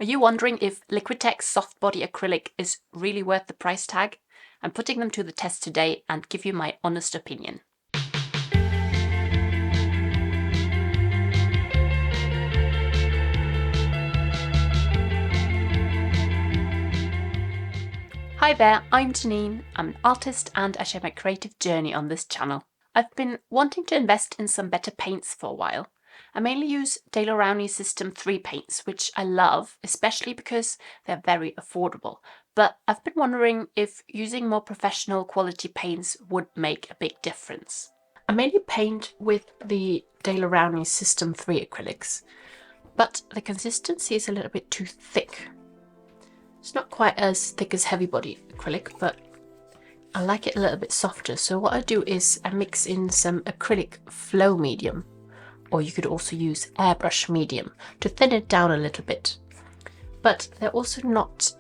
Are you wondering if Liquitex Soft Body Acrylic is really worth the price tag? I'm putting them to the test today and give you my honest opinion. Hi there, I'm Janine. I'm an artist and I share my creative journey on this channel. I've been wanting to invest in some better paints for a while. I mainly use Rowney System 3 paints, which I love, especially because they're very affordable. But I've been wondering if using more professional quality paints would make a big difference. I mainly paint with the Rowney System 3 acrylics, but the consistency is a little bit too thick. It's not quite as thick as heavy body acrylic, but I like it a little bit softer. So what I do is I mix in some acrylic flow medium, or you could also use airbrush medium to thin it down a little bit. But they're also not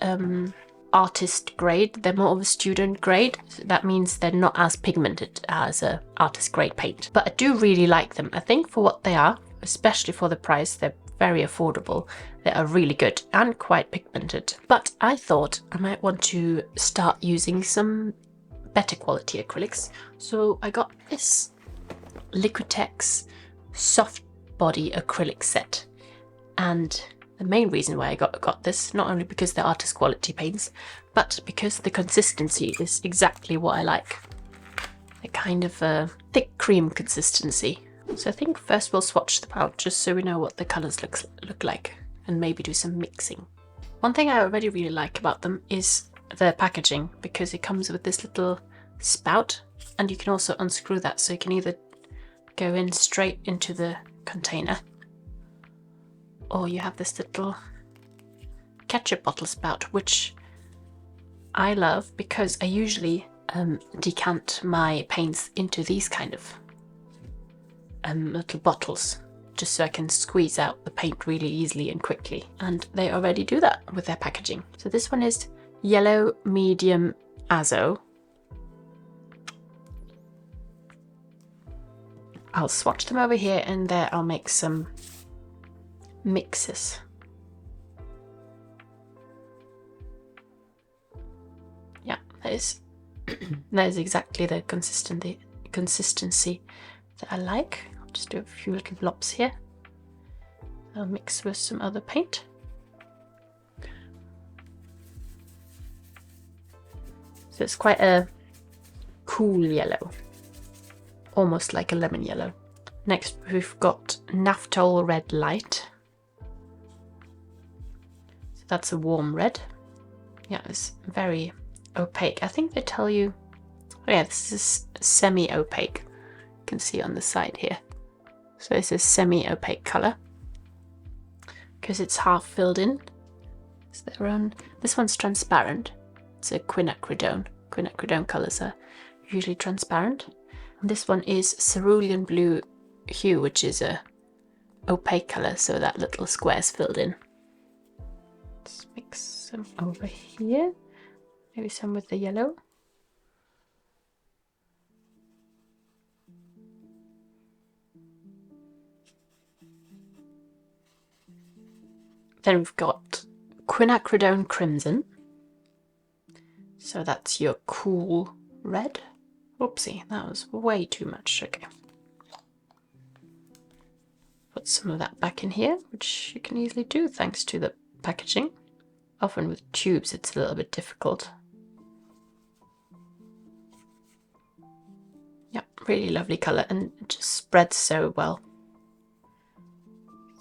artist grade, they're more of a student grade. So that means they're not as pigmented as a artist grade paint. But I do really like them. I think for what they are, especially for the price, they're very affordable. They are really good and quite pigmented. But I thought I might want to start using some better quality acrylics. So I got this Liquitex Soft Body Acrylic set. And the main reason why I got this, not only because they're artist quality paints, but because the consistency is exactly what I like. A kind of a thick cream consistency. So I think first we'll swatch them out just so we know what the colours look like, and maybe do some mixing. One thing I already really like about them is the packaging, because it comes with this little spout and you can also unscrew that, so you can either go in straight into the container, or you have this little ketchup bottle spout, which I love because I usually decant my paints into these kind of little bottles, just so I can squeeze out the paint really easily and quickly. And they already do that with their packaging. So this one is Yellow Medium Azo. I'll swatch them over here, and there I'll make some mixes. Yeah, that is exactly the consistency that I like. I'll just do a few little blobs here. I'll mix with some other paint. So it's quite a cool yellow, almost like a lemon yellow. Next we've got Naphthol Red Light. So that's a warm red. Yeah, it's very opaque. I think they tell you, oh yeah, this is semi-opaque. You can see on the side here. So it's a semi-opaque colour because it's half filled in. So they're on. This one's transparent. It's a quinacridone. Quinacridone colours are usually transparent. And this one is cerulean blue hue, which is a opaque colour, so that little square's filled in. Let's mix some over here. Maybe some with the yellow. Then we've got Quinacridone Crimson. So that's your cool red. Oopsie, that was way too much. Okay. Put some of that back in here, which you can easily do thanks to the packaging. Often with tubes it's a little bit difficult. Yeah, really lovely colour, and it just spreads so well.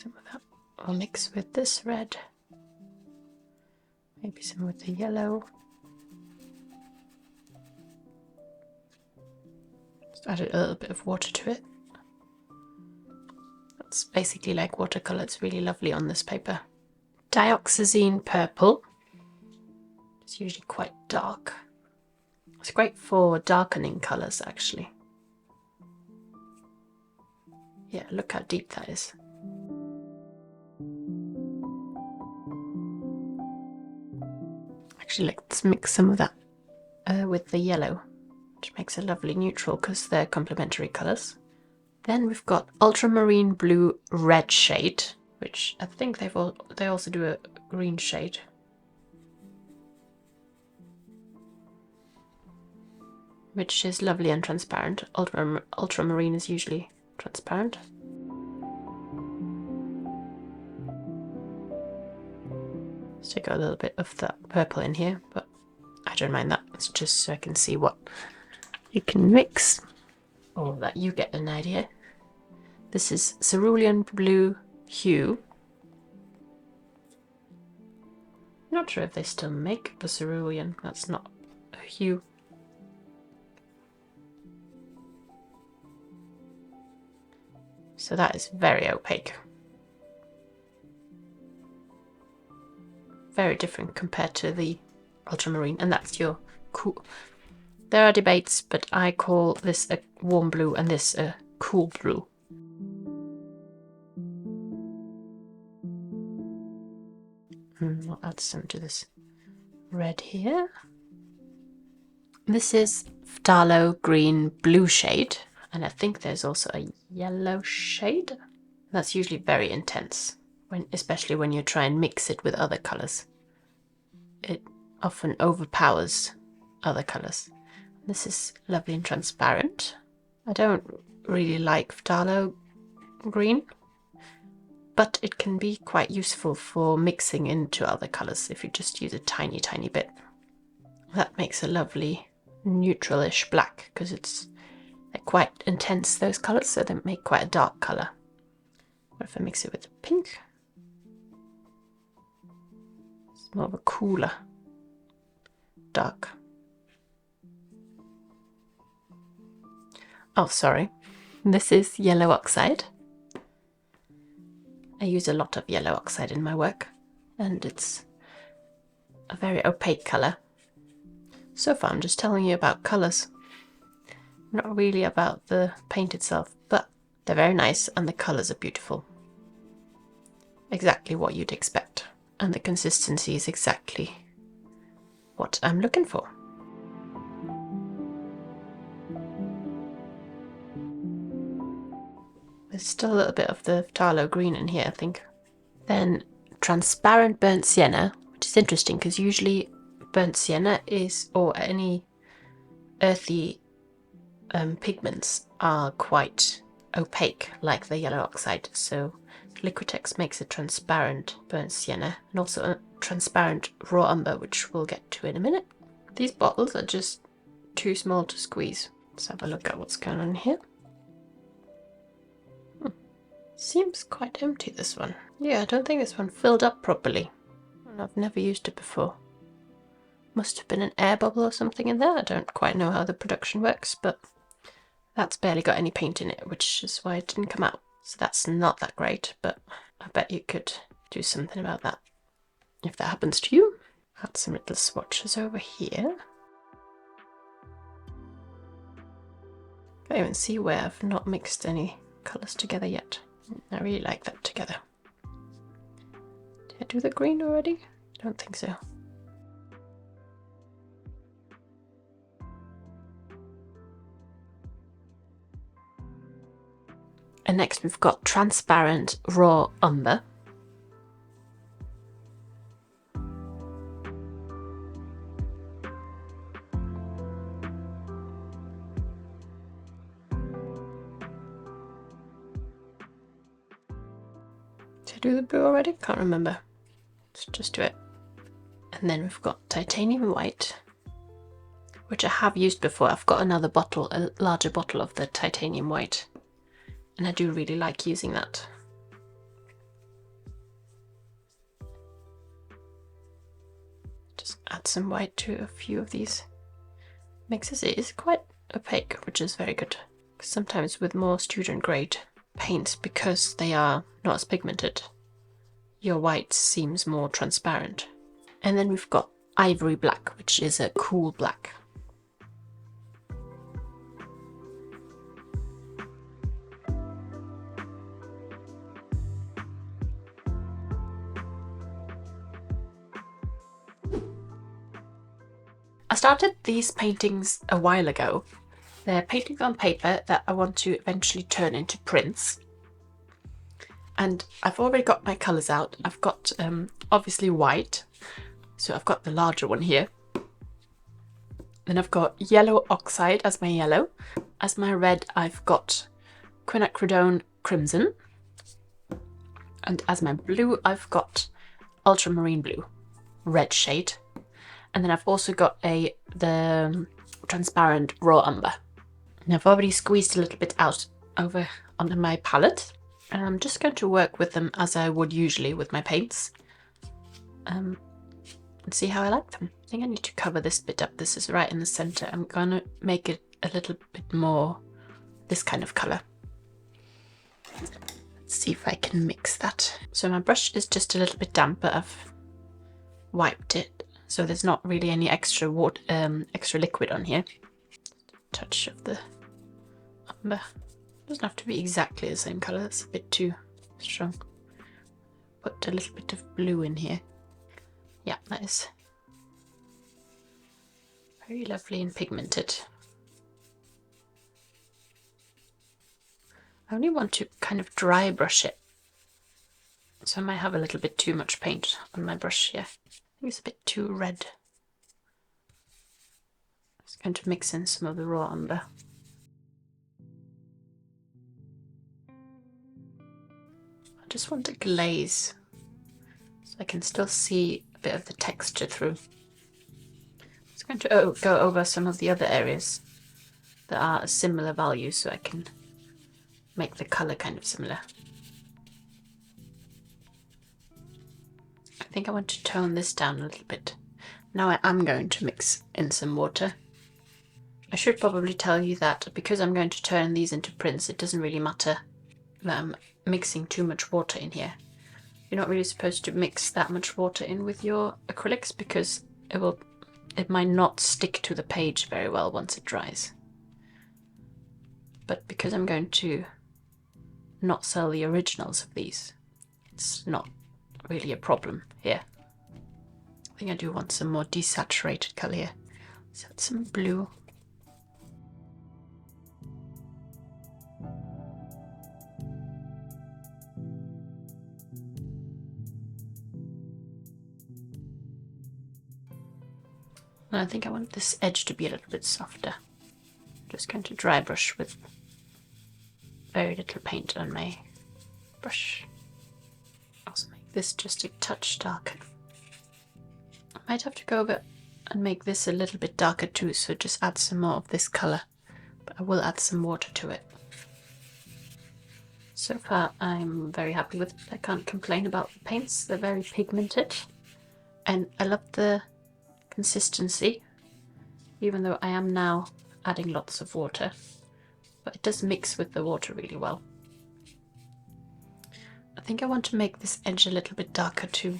Some of that I'll mix with this red. Maybe some with the yellow. Just add a little bit of water to it. That's basically like watercolour. It's really lovely on this paper. Dioxazine Purple. It's usually quite dark. It's great for darkening colours actually. Yeah, look how deep that is. Actually, let's mix some of that with the yellow, which makes a lovely neutral because they're complementary colours. Then we've got Ultramarine Blue Red shade, which I think they also do a green shade. Which is lovely and transparent. Ultramarine is usually transparent. Stick a little bit of that purple in here, but I don't mind that. It's just so I can see what you can mix, or that you get an idea. This is cerulean blue hue. Not sure if they still make the cerulean. That's not a hue. So that is very opaque. Very different compared to the ultramarine, and that's your cool. There are debates, but I call this a warm blue and this a cool blue. I'll add some to this red here. This is phthalo green blue shade, and I think there's also a yellow shade. That's usually very intense, especially when you try and mix it with other colors. It often overpowers other colors. This is lovely and transparent. I don't really like phthalo green, but it can be quite useful for mixing into other colors if you just use a tiny, tiny bit. That makes a lovely neutralish black, because they're quite intense, those colors, so they make quite a dark color. What if I mix it with the pink? It's more of a cooler dark. Oh, sorry. This is yellow oxide. I use a lot of yellow oxide in my work, and it's a very opaque color. So far I'm just telling you about colors, not really about the paint itself, but they're very nice and the colors are beautiful. Exactly what you'd expect, and the consistency is exactly what I'm looking for. There's still a little bit of the phthalo green in here, I think. Then transparent burnt sienna, which is interesting because usually burnt sienna or any earthy pigments are quite opaque, like the yellow oxide. So Liquitex makes a transparent burnt sienna, and also a transparent raw umber, which we'll get to in a minute. These bottles are just too small to squeeze. Let's have a look at what's going on here. Seems quite empty, this one. Yeah, I don't think this one filled up properly. I've never used it before. Must have been an air bubble or something in there. I don't quite know how the production works, but that's barely got any paint in it, which is why it didn't come out. So that's not that great, but I bet you could do something about that if that happens to you. Add some little swatches over here. Can't even see where I've not mixed any colours together yet. I really like that together. Did I do the green already? I don't think so. And next we've got transparent raw umber. Did I do the blue already? Can't remember. Let's just do it. And then we've got titanium white, which I have used before. I've got another bottle, a larger bottle of the titanium white, and I do really like using that. Just add some white to a few of these mixes. It is quite opaque, which is very good. Sometimes with more student grade paints, because they are not as pigmented, your white seems more transparent. And then we've got ivory black, which is a cool black. I started these paintings a while ago. They're paintings on paper that I want to eventually turn into prints. And I've already got my colours out. I've got obviously white. So I've got the larger one here. Then I've got yellow oxide as my yellow. As my red, I've got quinacridone crimson. And as my blue, I've got ultramarine blue, red shade. And then I've also got the transparent raw umber. And I've already squeezed a little bit out over onto my palette. And I'm just going to work with them as I would usually with my paints. And see how I like them. I think I need to cover this bit up. This is right in the center. I'm gonna make it a little bit more this kind of color. Let's see if I can mix that. So my brush is just a little bit damp, but I've wiped it, so there's not really any extra water, extra liquid on here. Touch of the umber. Doesn't have to be exactly the same color. That's a bit too strong. Put a little bit of blue in here. Yeah, that is very lovely and pigmented. I only want to kind of dry brush it, so I might have a little bit too much paint on my brush here. I think it's a bit too red. I'm just going to mix in some of the raw umber. I just want a glaze, so I can still see a bit of the texture through. I'm just going to go over some of the other areas that are a similar value, so I can make the color kind of similar. I think I want to tone this down a little bit. Now I am going to mix in some water. I should probably tell you that because I'm going to turn these into prints, it doesn't really matter that I'm mixing too much water in here. You're not really supposed to mix that much water in with your acrylics because it might not stick to the page very well once it dries. But because I'm going to not sell the originals of these, it's not really a problem here. I think I do want some more desaturated colour here. Let's add some blue. And I think I want this edge to be a little bit softer. I'm just going to dry brush with very little paint on my brush. Also make this just a touch darker. I might have to go over and make this a little bit darker too, so just add some more of this colour, but I will add some water to it. So far I'm very happy with it. I can't complain about the paints. They're very pigmented and I love the consistency, even though I am now adding lots of water, but it does mix with the water really well. I think I want to make this edge a little bit darker too.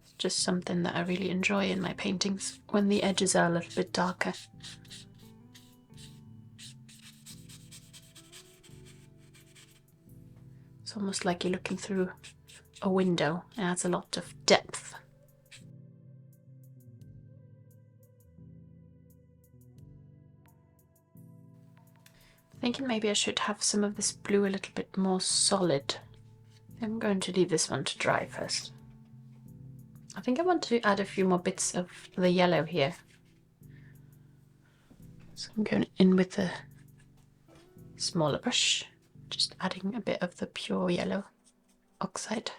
It's just something that I really enjoy in my paintings, when the edges are a little bit darker. It's almost like you're looking through a window. It adds a lot of depth. Thinking maybe I should have some of this blue a little bit more solid. I'm going to leave this one to dry first. I think I want to add a few more bits of the yellow here. So I'm going in with the smaller brush, just adding a bit of the pure yellow oxide.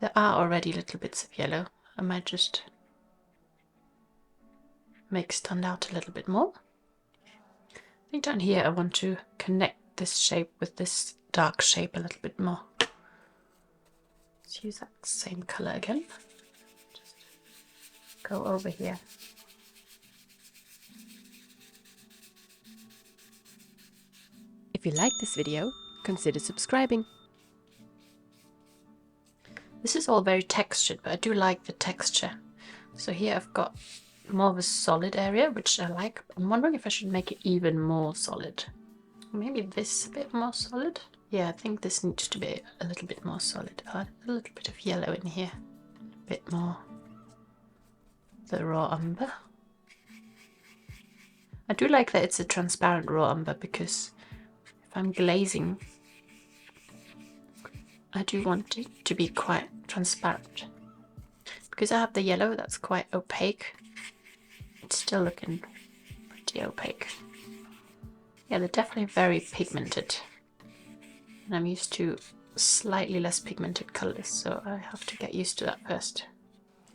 There are already little bits of yellow. I might just make stand out a little bit more. I think down here I want to connect this shape with this dark shape a little bit more. Let's use that same colour again. Just go over here. If you like this video, consider subscribing. This is all very textured, but I do like the texture. So here I've got more of a solid area, which I like. I'm wondering if I should make it even more solid. Maybe this a bit more solid. Yeah, I think this needs to be a little bit more solid. I'll add a little bit of yellow in here. A bit more the raw umber. I do like that it's a transparent raw umber because if I'm glazing, I do want it to be quite transparent. Because I have the yellow that's quite opaque, it's still looking pretty opaque. Yeah, they're definitely very pigmented. And I'm used to slightly less pigmented colours, so I have to get used to that first.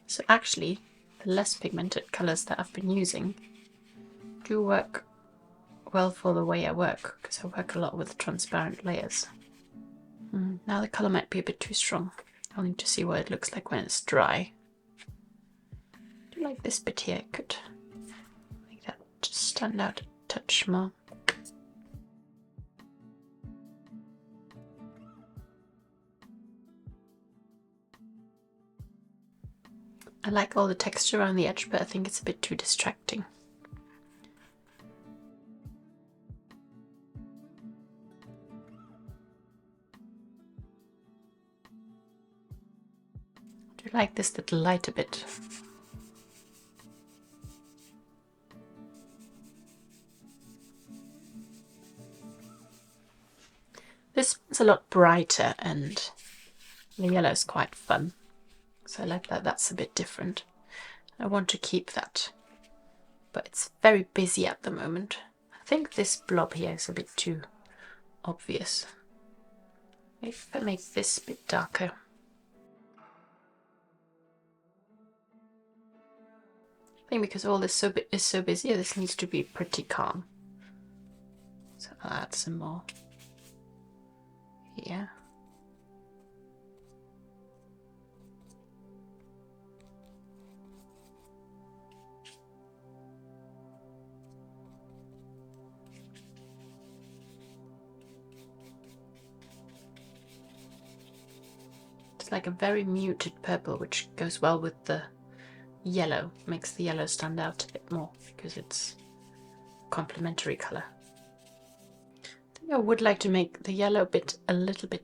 So actually, the less pigmented colours that I've been using do work well for the way I work, because I work a lot with transparent layers. Now the colour might be a bit too strong. I'll need to see what it looks like when it's dry. I do like this bit here. I could make that just stand out a touch more. I like all the texture around the edge, but I think it's a bit too distracting. I do like this little light a bit. This one's a lot brighter and the yellow is quite fun. So I like that that's a bit different. I want to keep that, but it's very busy at the moment. I think this blob here is a bit too obvious. Maybe if I make this a bit darker. I think because all this is so busy, this needs to be pretty calm. So I'll add some more here. It's like a very muted purple, which goes well with the yellow, makes the yellow stand out a bit more because it's a complementary colour. I think I would like to make the yellow bit a little bit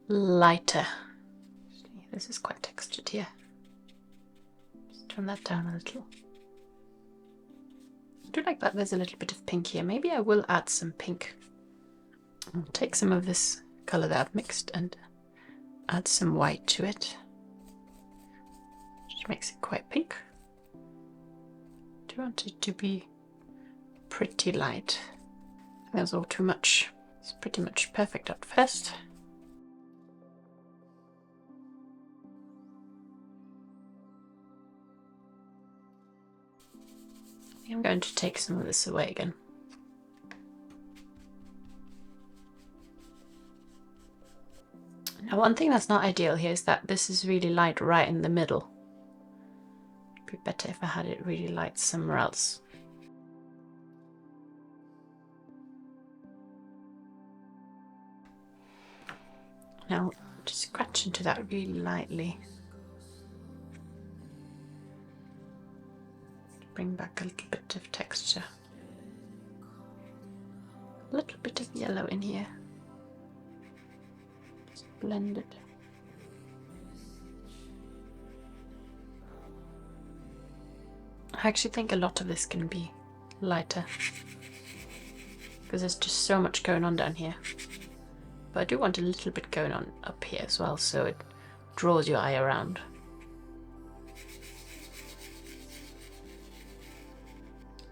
lighter. This is quite textured here. Just turn that down a little. I do like that there's a little bit of pink here. Maybe I will add some pink. I'll take some of this colour that I've mixed and add some white to it. Which makes it quite pink. I do want it to be pretty light. That was all too much. It's pretty much perfect at first. I'm going to take some of this away again. Now, one thing that's not ideal here is that this is really light right in the middle. It'd be better if I had it really light somewhere else. Now, just scratch into that really lightly. Bring back a little bit of texture. A little bit of yellow in here. Just blend it. I actually think a lot of this can be lighter because there's just so much going on down here. But I do want a little bit going on up here as well, so it draws your eye around.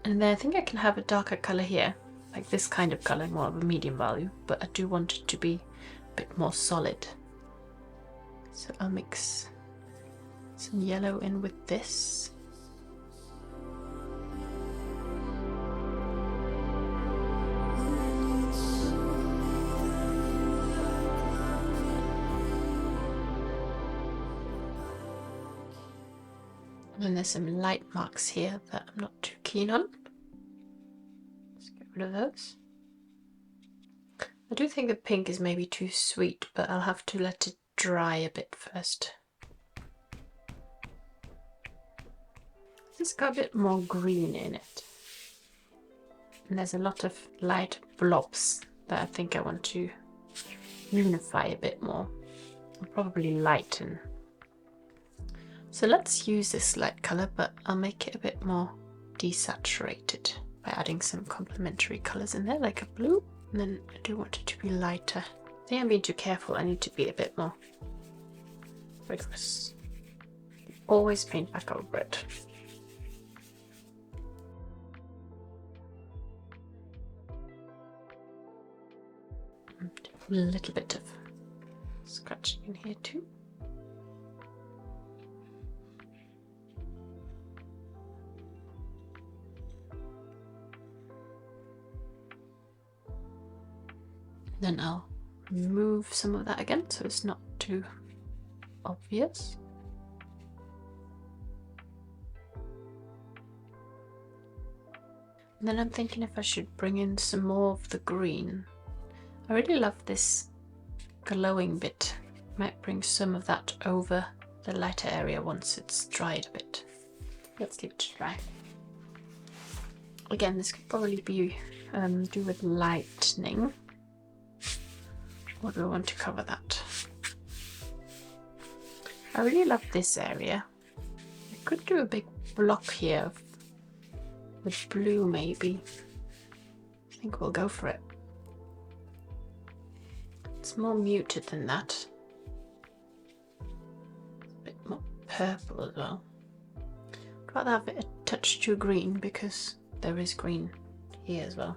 And then I think I can have a darker colour here, like this kind of colour, more of a medium value, but I do want it to be a bit more solid. So I'll mix some yellow in with this. And there's some light marks here that I'm not too keen on. Let's get rid of those. I do think the pink is maybe too sweet, but I'll have to let it dry a bit first. This has got a bit more green in it. And there's a lot of light blobs that I think I want to unify a bit more. I'll probably lighten. So let's use this light colour, but I'll make it a bit more desaturated by adding some complementary colours in there, like a blue. And then I do want it to be lighter. I think I'm being too careful. I need to be a bit more rigorous. Always paint back over it. And a little bit of scratching in here too. Then I'll remove some of that again so it's not too obvious. And then I'm thinking if I should bring in some more of the green. I really love this glowing bit. Might bring some of that over the lighter area once it's dried a bit. Let's leave it to dry. Again, this could probably be do with lightning. Or do I want to cover that? I really love this area. I could do a big block here with blue maybe. I think we'll go for it. It's more muted than that. A bit more purple as well. I'd rather have it a touch too green because there is green here as well.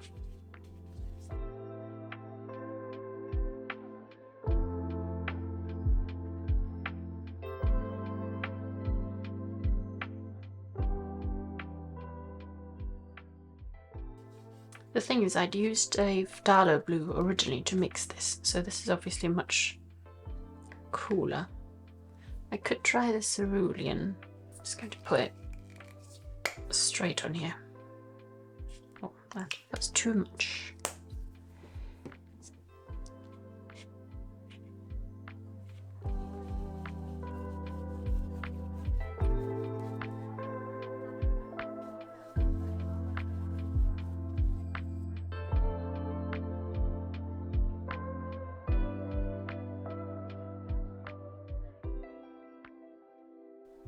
The thing is, I'd used a phthalo blue originally to mix this, so this is obviously much cooler. I could try the cerulean. I'm just going to put it straight on here. Oh, that's too much.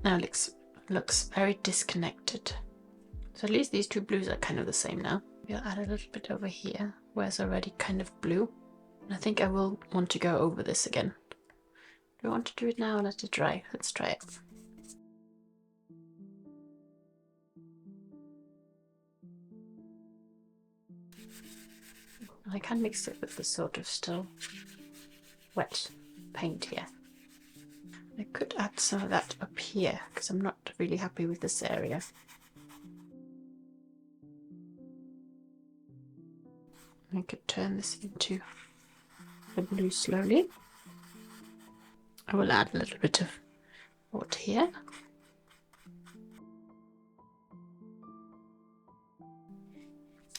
Now it looks very disconnected. So at least these two blues are kind of the same now. Maybe I'll add a little bit over here where it's already kind of blue. And I think I will want to go over this again. Do I want to do it now or let it dry? Let's try it. I can mix it with the sort of still wet paint here. I could add some of that up here because I'm not really happy with this area. I could turn this into the blue slowly. I will add a little bit of water here.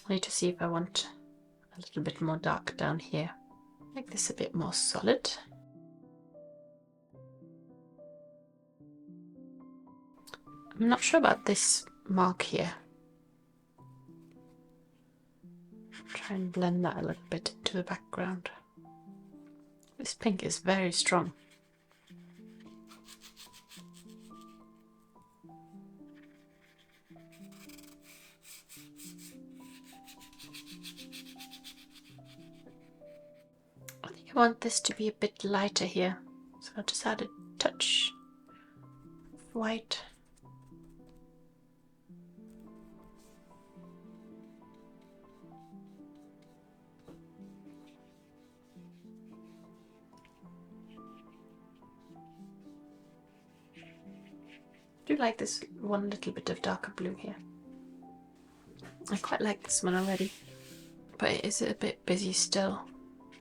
I need to see if I want a little bit more dark down here. Make this a bit more solid. I'm not sure about this mark here. Try and blend that a little bit into the background. This pink is very strong. I think I want this to be a bit lighter here, so I'll just add a touch of white. I do like this one little bit of darker blue here. I quite like this one already, but it is a bit busy still.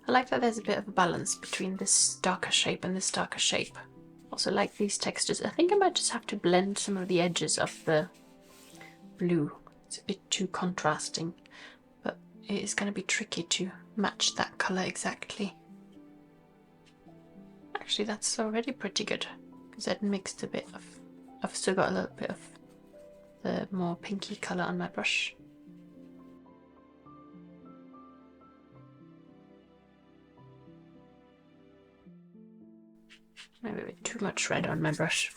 I like that there's a bit of a balance between this darker shape and this darker shape. Also like these textures. I think I might just have to blend some of the edges of the blue. It's a bit too contrasting, but it is going to be tricky to match that colour exactly. Actually, that's already pretty good because I'd mixed a bit of... I've still got a little bit of the more pinky colour on my brush. Maybe a bit too much red on my brush.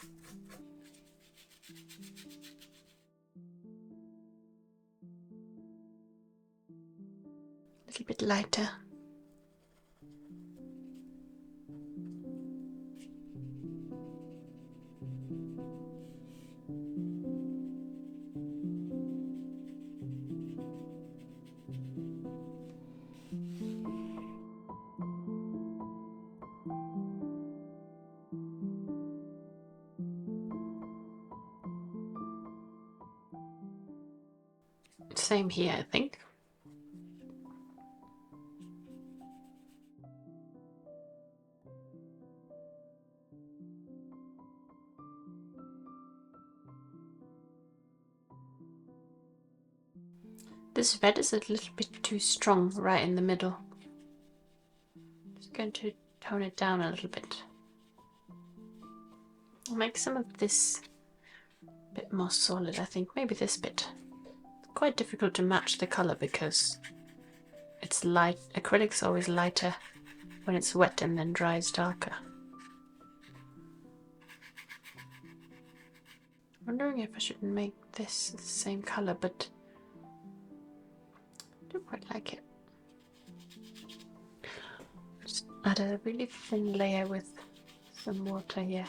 A little bit lighter. Same here, I think. This red is a little bit too strong right in the middle. Just going to tone it down a little bit. I'll make some of this a bit more solid, I think. Maybe this bit. It's quite difficult to match the colour because it's light. Acrylic's always lighter when it's wet and then dries darker. I'm wondering if I should make this the same colour, but I don't quite like it. Just add a really thin layer with some water here.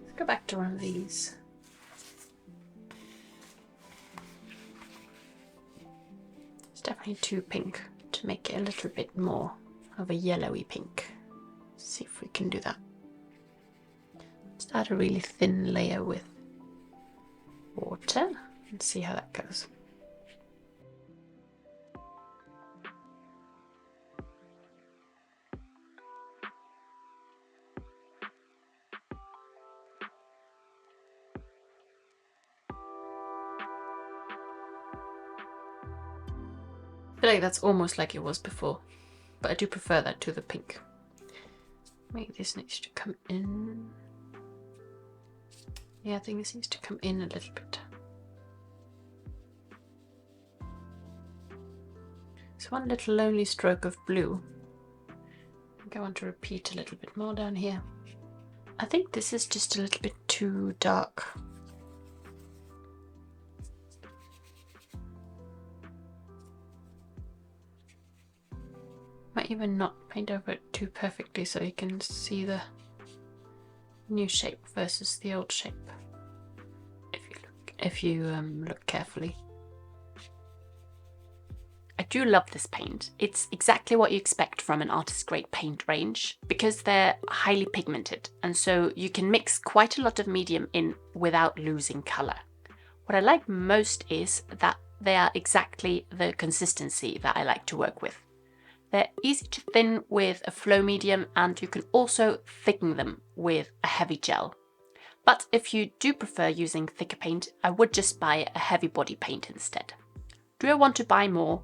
Let's go back to one of these. It's definitely too pink to make it a little bit more of a yellowy pink. Let's see if we can do that. Just add a really thin layer with water and see how that goes. I feel like that's almost like it was before, but I do prefer that to the pink. Maybe this needs to come in. Yeah, I think this needs to come in a little bit. So one little lonely stroke of blue. I think I want to repeat a little bit more down here. I think this is just a little bit too dark. Might even not paint over it too perfectly so you can see the new shape versus the old shape. If you look carefully. I do love this paint. It's exactly what you expect from an artist's grade paint range because they're highly pigmented, and so you can mix quite a lot of medium in without losing color. What I like most is that they are exactly the consistency that I like to work with. They're easy to thin with a flow medium, and you can also thicken them with a heavy gel. But if you do prefer using thicker paint, I would just buy a heavy body paint instead. Do I want to buy more?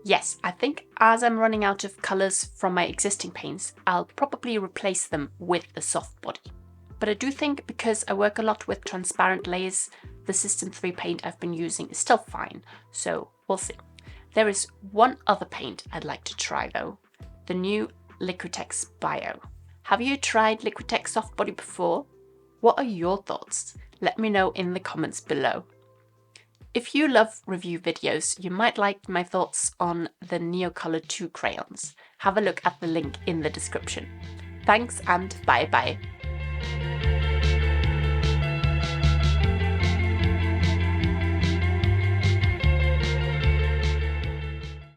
Yes, I think as I'm running out of colours from my existing paints, I'll probably replace them with the soft body. But I do think because I work a lot with transparent layers, the System 3 paint I've been using is still fine, so we'll see. There is one other paint I'd like to try though, the new Liquitex Bio. Have you tried Liquitex Soft Body before? What are your thoughts? Let me know in the comments below. If you love review videos, you might like my thoughts on the Neocolor 2 crayons. Have a look at the link in the description. Thanks and bye bye.